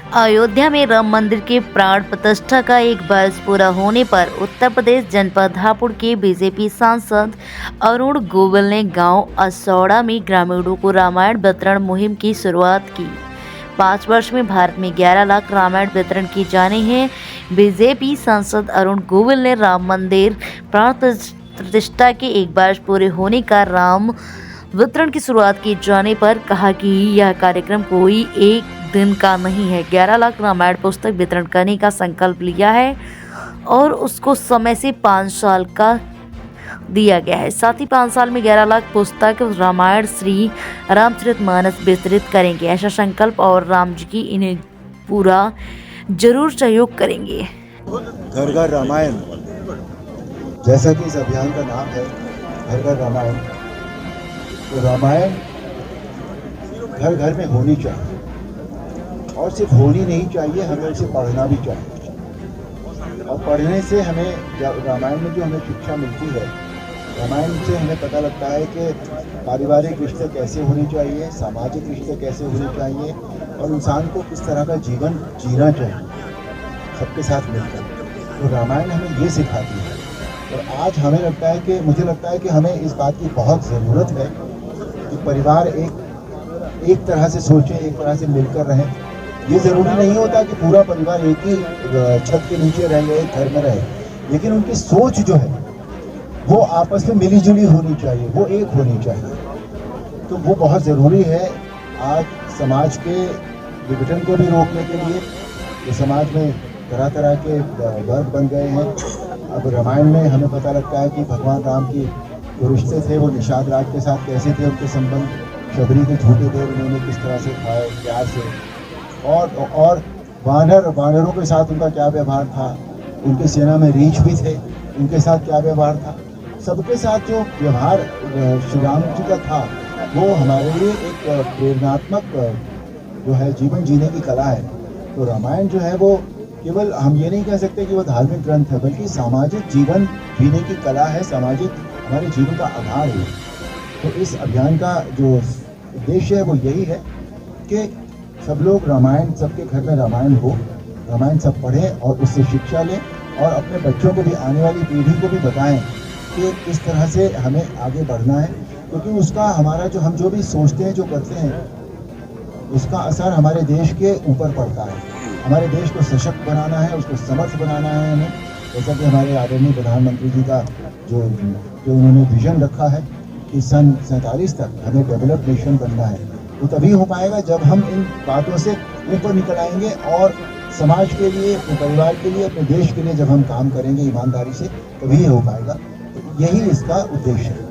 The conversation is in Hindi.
अयोध्या में राम मंदिर के प्राण प्रतिष्ठा का एक वर्ष पूरा होने पर उत्तर प्रदेश जनपद हापुड़ के बीजेपी सांसद अरुण गोविल ने गांव असौड़ा में ग्रामीणों को रामायण वितरण मुहिम की शुरुआत की। 5 वर्ष में भारत में 11 लाख रामायण वितरण किए जाने हैं। बीजेपी सांसद अरुण गोविल ने राम मंदिर प्राण प्रतिष्ठा के एक वर्ष पूरे होने का राम वितरण की शुरुआत किए जाने पर कहा कि यह कार्यक्रम कोई एक दिन का नहीं है। 11 लाख रामायण पुस्तक वितरण करने का संकल्प लिया है और उसको समय से 5 साल का दिया गया है। साथ ही 5 साल में 11 लाख पुस्तक रामायण श्री रामचरितमानस वितरित करेंगे, ऐसा संकल्प और राम जी की इन्हें पूरा जरूर सहयोग करेंगे। घर घर रामायण, जैसा कि इस अभियान का नाम है घर घर रामायण, तो रामायण घर घर में होनी चाहिए और सिर्फ होनी नहीं चाहिए, हमें उसे पढ़ना भी चाहिए। और पढ़ने से हमें रामायण में जो हमें शिक्षा मिलती है, रामायण से हमें पता लगता है कि पारिवारिक रिश्ते कैसे होने चाहिए, सामाजिक रिश्ते कैसे होने चाहिए और इंसान को किस तरह का जीवन जीना चाहिए सबके साथ मिलकर। तो रामायण हमें ये सिखाती है और आज हमें लगता है कि मुझे लगता है कि हमें इस बात की बहुत ज़रूरत है कि परिवार एक तरह से सोचें, एक तरह से मिलकर रहें। ये ज़रूरी नहीं होता कि पूरा परिवार एक ही छत के नीचे रहे, एक घर में रहे, लेकिन उनकी सोच जो है वो आपस में मिली जुली होनी चाहिए, वो एक होनी चाहिए। तो वो बहुत ज़रूरी है आज समाज के विघटन को भी रोकने के लिए। ये समाज में तरह तरह के वर्ग बन गए हैं। अब रामायण में हमें पता लगता है कि भगवान राम की जो रिश्ते थे वो निषाद राज के साथ कैसे थे, उनके संबंध शबरी के झूठे थे, उन्होंने किस तरह से खाए प्यार से, और वानरों के साथ उनका क्या व्यवहार था, उनकी सेना में रीछ भी थे, उनके साथ क्या व्यवहार था, सबके साथ जो व्यवहार श्री राम जी का था वो हमारे लिए एक प्रेरणात्मक जो है जीवन जीने की कला है। तो रामायण जो है वो केवल हम ये नहीं कह सकते कि वो धार्मिक ग्रंथ है, बल्कि सामाजिक जीवन जीने की कला है, सामाजिक हमारे जीवन का आधार है। तो इस अभियान का जो उद्देश्य है वो यही है कि सब लोग रामायण, सबके घर में रामायण हो, रामायण सब पढ़ें और उससे शिक्षा लें और अपने बच्चों को भी, आने वाली पीढ़ी को भी बताएं कि इस तरह से हमें आगे बढ़ना है, क्योंकि उसका हमारा जो हम जो भी सोचते हैं, जो करते हैं, उसका असर हमारे देश के ऊपर पड़ता है। हमारे देश को सशक्त बनाना है, उसको समर्थ बनाना है हमें, जैसा कि हमारे आदरणीय प्रधानमंत्री जी का जो उन्होंने विजन रखा है कि सन 47 तक हमें डेवलप्ड नेशन बनना है। तो तभी हो पाएगा जब हम इन बातों से ऊपर निकल आएंगे और समाज के लिए, अपने परिवार के लिए, अपने देश के लिए जब हम काम करेंगे ईमानदारी से, तभी हो पाएगा। तो यही इसका उद्देश्य है।